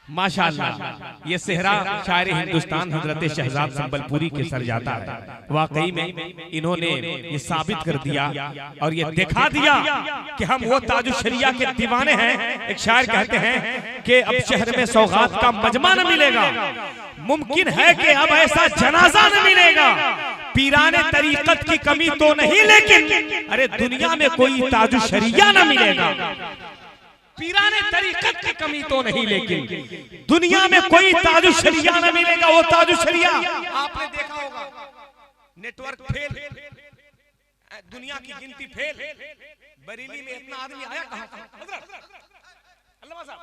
माशाअल्लाह ये सेहरा शायर हिंदुस्तान हजरत शहजाद संबलपुरी के सर जाता है। वाकई में इन्होंने ये साबित कर दिया और ये दिखा दिया कि हम वो ताजुशरिया के दीवाने हैं। एक शायर कहते हैं कि अब शहर में सौगात का मजमा न मिलेगा, मुमकिन है कि अब ऐसा जनाजा न मिलेगा। पीराने तरीकत की कमी तो नहीं, लेकिन अरे दुनिया में कोई ताजुशरिया न मिलेगा। पीराने तरीकत की कमी तो नहीं, लेकिन दुनिया में कोई ताजुशरिया न मिलेगा। वो ताजुशरिया आपने देखा होगा, नेटवर्क फेल, दुनिया की गिनती फेल। बरेली में इतना आदमी आया कहां से? अल्लाह साहब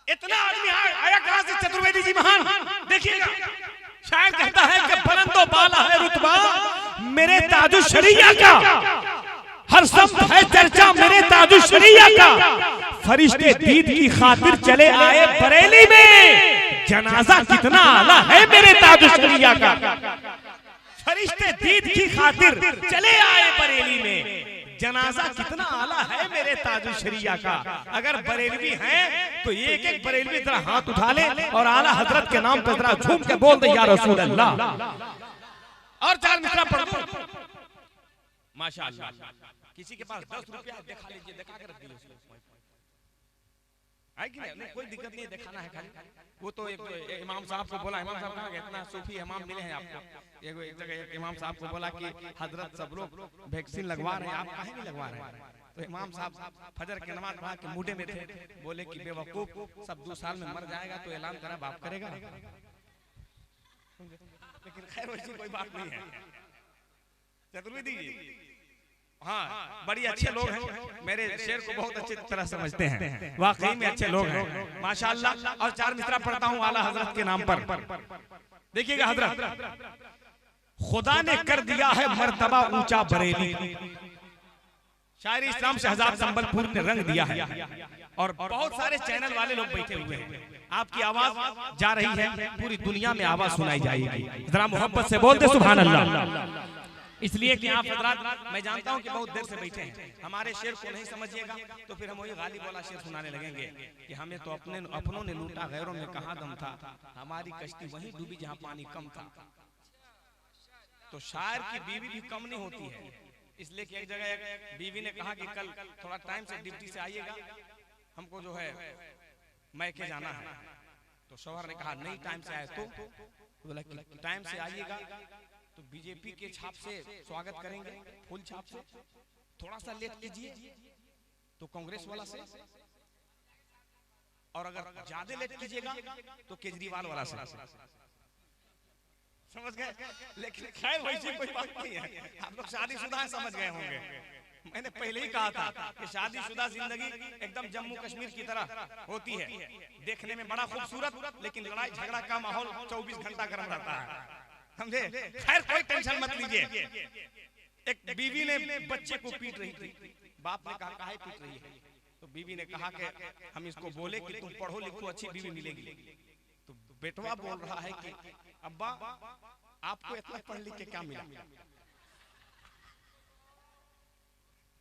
इतना आदमी आया कहां से? चतुर्वेदी जी महान देखिएगा, शायर कहता है कि बुलंदो बाला है रुतबा मेरे ताजुशरिया का, हर शब्द है चर्चा मेरे ताजुशरिया का। फरिश्ते दीद की खातिर चले आए बरेली में, जनाजा कितना आला है मेरे ताजुशरिया का। फरिश्ते दीद की खातिर चले आए बरेली में, जनाजा कितना आला है मेरे ताजुशरिया का। अगर बरेलवी हैं तो एक एक बरेलवी जरा हाथ उठा ले और आला हजरत के नाम पर जरा झूम के बोल दे या रसूल अल्लाह। और चार मिसरा पढ़ दो माशाअल्लाह। किसी के पास 10 रुपया दिखा लीजिए, दिखा कर रख दीजिए उसको, है कि नहीं? कोई दिक्कत नहीं, दिखाना है खाली। वो तो एक इमाम साहब को बोला, इमाम साहब कहा इतना सूफी इमाम मिले हैं आपको। एक जगह एक इमाम साहब को बोला कि हजरत सब लोग वैक्सीन लगवा रहे हैं, आप काहे नहीं लगवा रहे हैं? तो इमाम साहब फजर की नमाज पढ़ा के मूडे में थे, बोले कि बेवकूफ सब 2 साल में मर जाएगा तो ऐलान करा बाप करेगा। लेकिन खैर वैसी कोई बात नहीं है। चतुर्वेदी हाँ बड़ी अच्छे लोग हैं, मेरे शेर को बहुत अच्छी तरह समझते हैं, वाकई में अच्छे लोग हैं माशाअल्लाह। और 4 मिसरा पढ़ता हूँ आला हजरत के नाम पर। देखिएगा हजरत, खुदा ने कर दिया है मर्तबा ऊंचा बरेली, शायर इस्लाम शहजाद संबलपुर ने रंग दिया है। और बहुत सारे चैनल वाले लोग बैठे हुए हैं, आपकी आवाज जा रही है, पूरी दुनिया में आवाज सुनाई जाएगी। जरा मोहब्बत से बोल दे सुभान अल्लाह। इसलिए कि आप हजरात, मैं जानता हूं कि बहुत देर से बैठे हैं, हमारे शेर को नहीं समझिएगा तो फिर हम वही गालिब वाला शेर सुनाने लगेंगे कि हमें तो अपनों ने लूटा, गैरों में कहां दम था, हमारी कश्ती वहीं डूबी जहां पानी कम था। तो शायर की बीवी भी कम नहीं होती है, इसलिए कि एक जगह एक बीवी ने कहा कि कल थोड़ा टाइम से ड्यूटी से आइएगा, हमको जो है मैके जाना है। तो शौहर ने कहा नहीं टाइम से आए तो बोला कि टाइम से आइएगा तो बीजेपी के छाप से स्वागत करेंगे, फुल छाप से। थोड़ा सा लेट कीजिए तो कांग्रेस वाला से, और अगर ज्यादा लेट कीजिएगा तो केजरीवाल वाला से। समझ गए? लेकिन खैर वैसी कोई बात नहीं है, आप लोग शादीशुदा समझ गए होंगे। मैंने पहले ही कहा था कि शादीशुदा जिंदगी एकदम जम्मू कश्मीर की तरह होती है, देखने में बड़ा खूबसूरत, लेकिन लड़ाई झगड़ा का माहौल 24 घंटा गर्म रहता है, समझे? खैर कोई टेंशन मत लीजिए। एक बीवी ने बच्चे को पीट रही थी, बाप ने कहा काहे पीट रही है? तो बीवी ने कहा कि हम इसको बोले कि तुम पढ़ो लिखो अच्छी बीवी मिलेगी। तो बेटवा बोल रहा है कि अब्बा आपको इतना पढ़ लिख के क्या मिला?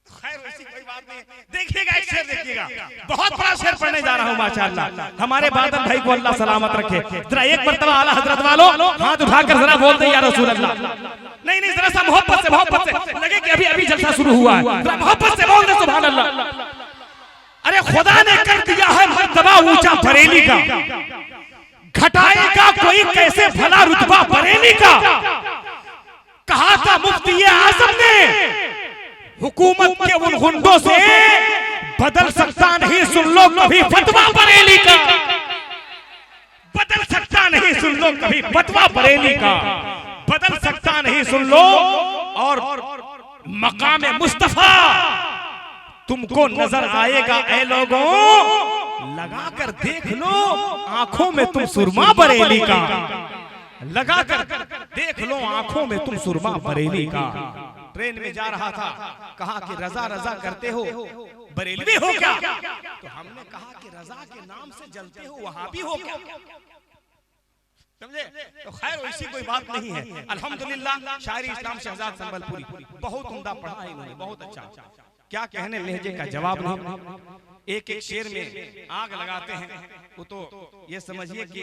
खैर वैसी कोई बात नहीं। देखिएगा एक शेर, देखिएगा बहुत बड़ा शेर पढ़ने जा रहा हूँ माशाअल्लाह। हमारे बादल भाई को अल्लाह सलामत रखे। जरा एक मर्तबा आला हजरत वालों हाथ उठाकर जरा बोल दे या रसूल अल्लाह। नहीं नहीं, जरा सा मोहब्बत से लगे कि अभी अभी जलसा शुरू हुआ है, जरा मोहब्बत से बोल दे सुभान अल्लाह। अरे खुदा ने कर दिया है मर्तबा ऊंचा बरेली का, घटाएगा कोई कैसे भला रुतबा बरेली का। कहा था मुफ्ती आजम ने हुकूमत के उन गुंडों से बदल सकता नहीं, सुन लो कभी फतवा बरेली का, बदल सकता नहीं, सुन लो कभी फतवा बरेली का, बदल सकता नहीं, सुन लो। और मकाम मुस्तफा तुमको नजर आएगा ऐ लोगों, लगा कर देख लो आंखों में तुम सुरमा बरेली का, लगा कर देख लो आंखों में तुम सुरमा बरेली का। ट्रेन में जा रहा था, कहा कि रजा रजा करते हो बरेलवी हो क्या? तो हमने कहा कि रजा के नाम से जलते हो वहाबी हो क्या? समझे? तो खैर वैसी कोई बात नहीं है। अल्हम्दुलिल्लाह शायर इस्लाम शहजाद संबलपुरी बहुत उम्दा पढ़ा है इन्होंने, बहुत अच्छा। क्या कहने लहजे का जवाब नहीं। एक एक शेर में आग लगाते हैं, वो तो ये समझिए कि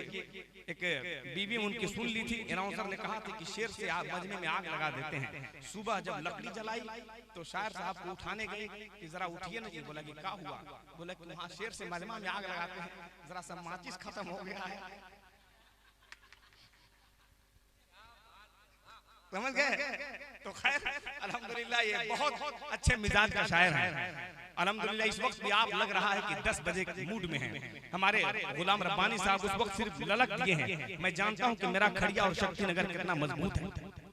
एक बीवी उनकी सुन ली थी, अनाउंसर ने कहा था कि शेर से आप मजमे में आग लगा देते हैं। सुबह जब लकड़ी जलाई तो शायर साहब को उठाने गए कि जरा उठिए ना जी। बोला कि क्या हुआ? बोला कि वहाँ शेर से मजमा में आग लगाते हैं, जरा सा माचिस खत्म हो गया है। समझ गए? तो खैर अल्हम्दुलिल्लाह ये बहुत अच्छे मिजाज का शायर है। अल्हम्दुलिल्लाह इस वक्त भी आप लग रहा है कि 10 बजे के मूड में हैं। हमारे गुलाम रब्बानी साहब उस वक्त सिर्फ ललक दिए हैं। मैं जानता हूं कि मेरा खड़िया और शक्ति नगर कितना मजबूत है।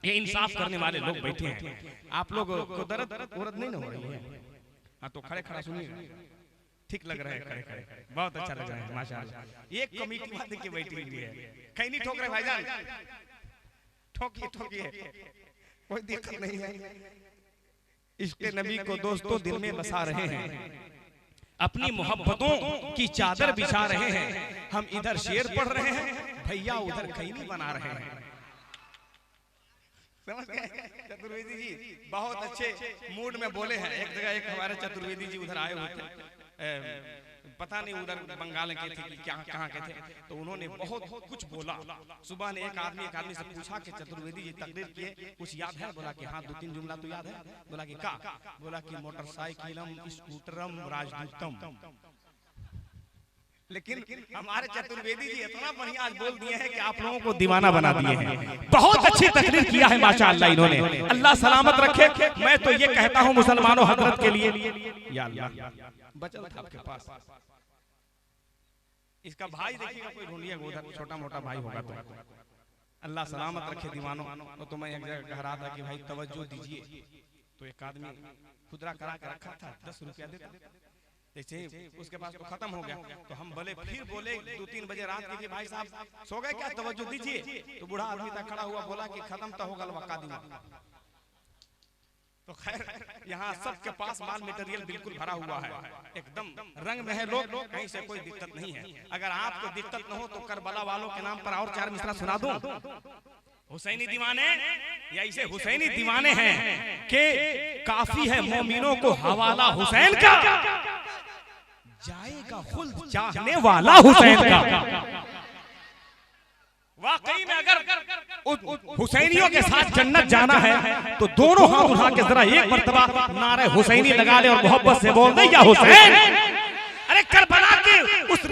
ये इंसाफ करने वाले लोग बैठे हैं। आप लोग को दर्द नहीं ना हो रही है? हाँ तो खड़े खड़ा सुनिए, ठीक लग रहा है। खड़े खड़े बहुत अच्छा लग रहा है माशाअल्लाह। एक कमेटी वाले की बैठी हुई है, कहीं नहीं ठोक रहे भाईजान, ठोकिए ठोकिए, कोई दिक्कत नहीं है। इश्क़ नबी को दोस्तों दिल में बसा रहे हैं, अपनी मोहब्बतों की चादर बिछा रहे हैं। हम इधर शेर पढ़ रहे हैं, भैया उधर खैनी बना रहे हैं। समझ गए? चतुर्वेदी जी बहुत अच्छे मूड में बोले हैं। एक जगह एक हमारे चतुर्वेदी जी उधर आए हुए थे, पता नहीं उधर बंगाल के थे कि क्या कहाँ के थे, तो उन्होंने बहुत कुछ बोला। सुबह ने एक आदमी से पूछा कि चतुर्वेदी जी तकरीर किए, कुछ याद है? बोला कि हाँ 2-3 जुमला तो याद है। बोला कि का? बोला कि मोटरसाइकिलम स्कूटरम राजदूतम। लेकिन हमारे चतुर्वेदी जी इतना बढ़िया आज बोल दिए हैं कि आप लोगों को दीवाना बना दिए हैं। बहुत अच्छी तकरीर किया है माशाअल्लाह इन्होंने, अल्लाह सलामत रखे। मैं तो ये कहता हूँ मुसलमानों हजरत के लिए, या अल्लाह बचल था आपके पास। इसका भाई देखिएगा, कोई ढूंढिएगा उधर, छोटा मोटा भाई होगा तो अल्लाह सलामत रखे दीवानों। तो मैं एक जगह कह रहा था कि भाई तवज्जो दीजिए, तो एक आदमी खुदरा करा के रखा था, 10 रुपया देता। जैसे उसके पास तो खत्म हो गया, तो हम बोले, फिर बोले 2-3 बजे रात के, भाई साहब सो गए क्या? तवज्जो दीजिए। तो बूढ़ा आदमी तक खड़ा हुआ, बोला कि खत्म तो होगा वक्का दिन। तो खैर यहाँ सबके पास माल मटेरियल बिल्कुल भरा हुआ है, एकदम रंग में है लोग, कहीं से कोई दिक्कत नहीं है। अगर आपको दिक्कत न हो तो करबला वालों के नाम पर और 4 मिसरा सुना दूं। हुसैनी दीवाने या इसे हुसैनी दीवाने हैं कि काफी है मोमिनों को हवाला हुसैन का, जाएगा खुल्द चाहने वाला हुसैन का। वाकई में अगर हुसैनियों के साथ जन्नत जाना है तो दोनों हाथ उठा के जरा एक मर्तबा नारे हुसैनी लगा ले और मोहब्बत से बोल दे, या हुसैन। अरे करबला के उस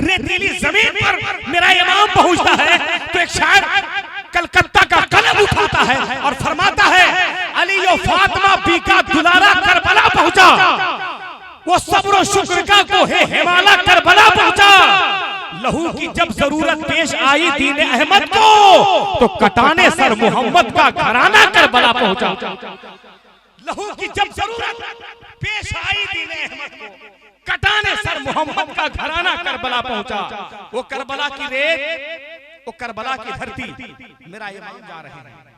रेतीली जमीन पर मेरा इमाम पहुंचता है तो एक शायर कलकत्ता का कलम उठाता है और फरमाता है, अली और फातिमा बी का दुलारा करबला पहुंचा, वो सब्र शुक्र का कोहे हिमाला करबला पहुंचा। लहू की जब जरूरत पेश आई दीन अहमद को तो कटाने सर मोहम्मद का घराना करबला पहुंचा। लहू की जब जरूरत पेश आई दीन अहमद को कटाने सर मोहम्मद का घराना करबला पहुंचा। वो करबला की रेत, वो करबला की धरती, मेरा इमाम जा रहे हैं,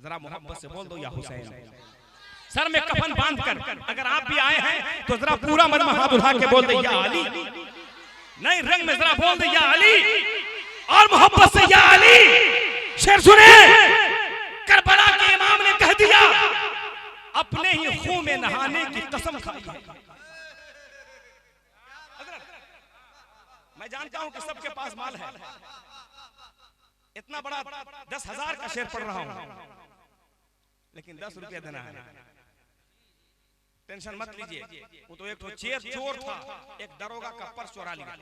जरा मोहब्बत से बोल दो या हुसैन। सर में कफन बांधकर अगर आप भी आए हैं तो जरा पूरा मजमा हाथ उठा के बोल दे, या अली। नहीं रंग में जरा बोल दे, या अली, और मोहब्बत से या अली। शेर सुने, करबला के इमाम ने कह दिया, अपने ही खून में नहाने की कसम खाई है। मैं जानता हूं कि सबके पास माल है, इतना बड़ा 10,000 का शेर पढ़ रहा हूं, लेकिन 10 रुपया देना है। टेंशन मत लीजिए। वो तो एक तो चोर था, एक दरोगा का पर्स चोरा लिया,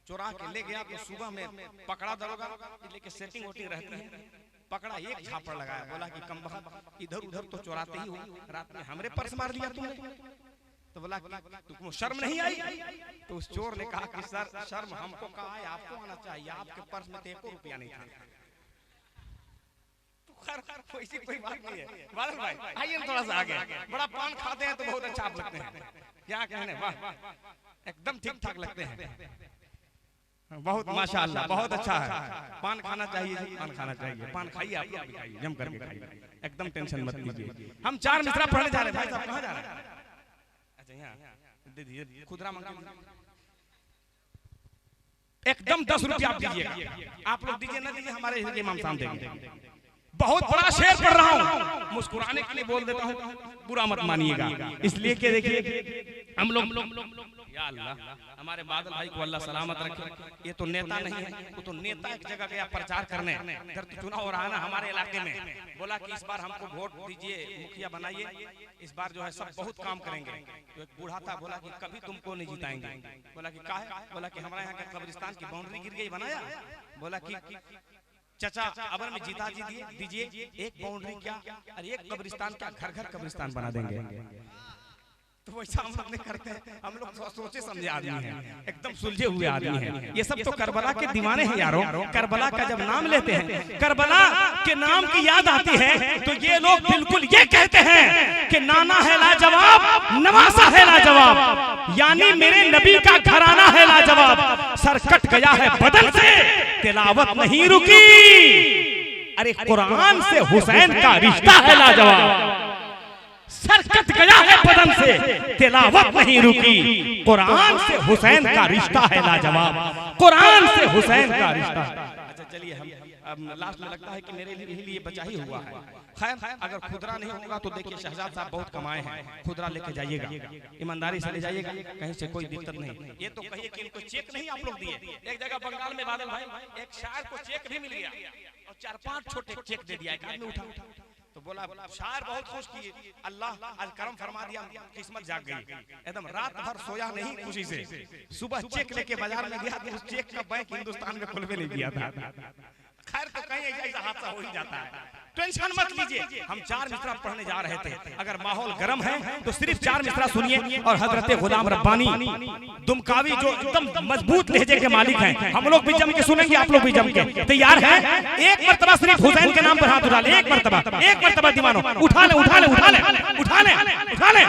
चोरा के ले गया तो सुबह में पकड़ा दरोगा, लेके सेटिंग वोटिंग रहती है, पकड़ा, एक झापड़ लगाया, बोला कि कम बखत इधर उधर तो चोराते ही हो, रात में हमरे पर्स मार लिया तुमने। तो बोला तुमको शर्म नहीं आई? तो उस चोर ने कहा कि सर शर्म हमको कहा है, आपको आना चाहिए, आपके पर्स में तो 1 रुपया नहीं था। ऐसी कोई बात नहीं है। बादल भाई आइए थोड़ा सा आगे, बड़ा पान खाते हैं तो बहुत अच्छा आप लगते हैं, क्या कहने, वाह एकदम ठीक ठाक लगते हैं, बहुत माशाअल्लाह, बहुत अच्छा है। पान खाना चाहिए जी, पान खाना चाहिए, पान खाइए, आप लोग भी खाइए, जम करके खाइए, एकदम टेंशन मत लीजिए। हम 4 मिसरा पढ़ने जा रहे हैं। भाई साहब कहाँ जा रहे हैं? अच्छा यहाँ दे दीजिए, खुदरा मंगा, एकदम 10 रुपया आप दीजिएगा, आप लोग दीजिए ना दीजिए, हमारे इमाम साहब देंगे। बहुत बड़ा शेर पढ़ रहा हूँ, मुस्कुराने के लिए बोल देता हूँ, बुरा मत मानिएगा, इसलिए कि देखिए हम लोग या अल्लाह, हमारे बादल भाई को अल्लाह सलामत रखे। ये तो नेता नहीं है, वो तो नेता एक जगह गया प्रचार करने। इधर तो चुनाव हो रहा है ना हमारे इलाके में, बोला कि इस बार हमको वोट दीजिए, मुखिया बनाइए, इस बार जो है सब बहुत काम करेंगे। तो एक बूढ़ा था, बोला कि कभी तुमको नहीं जिताएंगे। बोला कि काहे? बोला कि हमारे यहाँ के कब्रिस्तान की बाउंड्री गिर गई, बनाया। बोला कि चाचा अबर में जीता दीजिए, एक बाउंड्री क्या और एक कब्रिस्तान क्या, घर घर कब्रिस्तान बना देंगे। तो वैसा हम लोग नहीं करते हैं, हम लोग सोचे समझे आदमी हैं, एकदम सुलझे हुए आदमी हैं। ये सब तो करबला के दीवाने हैं यारों। करबला का जब नाम लेते हैं, करबला के नाम की याद आती है, तो ये लोग बिल्कुल ये कहते हैं कि नाना है लाजवाब, नवासा है लाजवाब, यानी मेरे नबी का घराना है लाजवाब। सर कट गया है बदन से, तिलावत नहीं रुकी। अरे कुरान से हुसैन का रिश्ता है लाजवाब। सर कट गया है बदन से, तिलावत नहीं रुकी। कुरान से हुसैन का रिश्ता है लाजवाब, कुरान से हुसैन का रिश्ता। अच्छा चलिए, हम लास्ट में लगता है कि मेरे लिए बचा ही हुआ है। खैर अगर खुदरा नहीं होगा तो देखिए शहजाद साहब बहुत कमाए हैं, खुदरा लेके जाइएगा, ईमानदारी से ले जाइएगा, कहीं से कोई दिक्कत नहीं। ये तो कहिए कि इनको चेक नहीं आप लोग दिए। एक जगह बंगाल में बादल भाई एक शायर को चेक भी मिल गया और 4-5 छोटे चेक दे दिया, एक आदमी उठा। तो बोला शायर बहुत खुश किए, अल्लाह आज करम फरमा दिया, किस्मत जाग गई। एकदम रात भर सोया नहीं खुशी से, सुबह चेक लेके बाजार में गया तो उस चेक का बैंक हिंदुस्तान में खुलवे नहीं दिया था। खैर तो कहीं ऐसा हादसा हो ही जाता है, टेंशन मत लीजिए। हम 4 मिसरा पढ़ने जा रहे थे, अगर माहौल गर्म है तो सिर्फ 4 मिसरा सुनिए। और हजरत गुलाम रब्बानी दुमकावी जो एकदम मजबूत लहजे के मालिक हैं, हम लोग भी जम के सुनेंगे, आप लोग भी जम के तैयार हैं। एक मर्तबा सिर्फ हुसैन के नाम पर हाथ उठा ले, एक मर्तबा दीवानो उठा ले, उठा ले, उठा ले, उठा ले, उठा ले,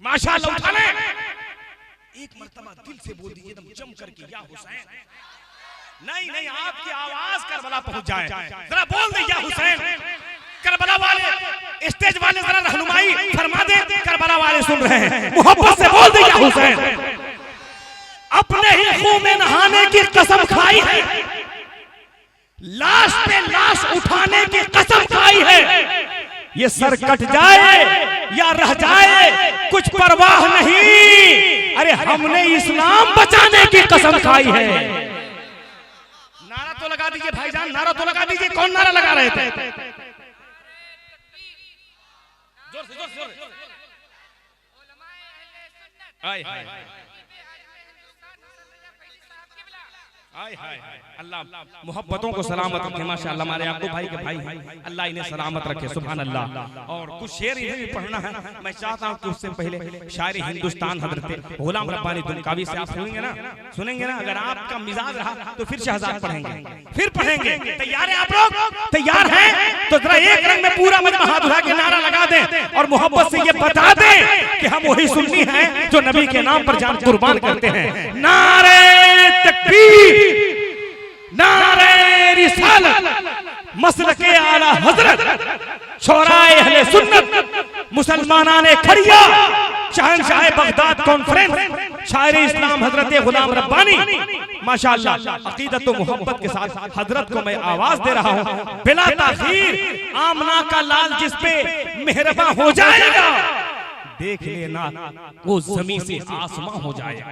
माशाअल्लाह, उठा ले। एक मर्तबा दिल से बोल दीजिए एकदम जम करके, या हुसैन। नहीं, आपकी आवाज करबला पहुंच जाए, जरा बोल दे या हुसैन। करबला वाले स्टेज वाले जरा रहनुमाई फरमा दे, करबला वाले सुन रहे हैं, मोहब्बत से बोल दे या हुसैन। अपने ही खून में नहाने की कसम खाई है, लाश पे लाश उठाने की कसम खाई है। ये सर कट जाए या रह जाए कुछ परवाह नहीं, अरे हमने इस्लाम बचाने की कसम खाई है। नारा तो लगा दीजिए भाईजान, नारा तो लगा दीजिए। कौन नारा लगा रहे थे? जोर से, जोर से। अल्लाह मोहब्बतों को सलामत रखे, माशाअल्लाह। हमारे याकूब भाई के भाई हैं, अल्लाह इन्हें सलामत रखे, सुभान अल्लाह। और कुछ शेर इधर भी पढ़ना है, मैं चाहता हूं कि उससे पहले शायरी हिंदुस्तान हजरत गुलाम रब्बानी दुमकावी से आप सुनेंगे ना। अगर आपका मिजाज रहा तो फिर शहजाद पढ़ेंगे, फिर पढ़ेंगे। तैयार है आप लोग? तैयार हैं तो जरा एक रंग में पूरा मजमा हाथ उठा के नारा लगा दें और मोहब्बत से ये बता दें कि हम वही सुन्नी हैं जो नबी के नाम पर जान कुर्बान करते हैं। नारे तकबीर, नारे रिसालत, मसलके आला हजरत, शोराए अहले सुन्नत, मुसलमानाने खड़िया, शहंशाह बगदाद कॉन्फ्रेंस, शायर इस्लाम हजरत गुलाम रब्बानी। माशाअल्लाह, अकीदत व मोहब्बत के साथ हजरत को मैं आवाज दे रहा हूं। बिला ताखीर आमना का लाल जिस पे मेहरबान हो जाएगा, देख लेना वो जमीन से आसमां हो जाएगा।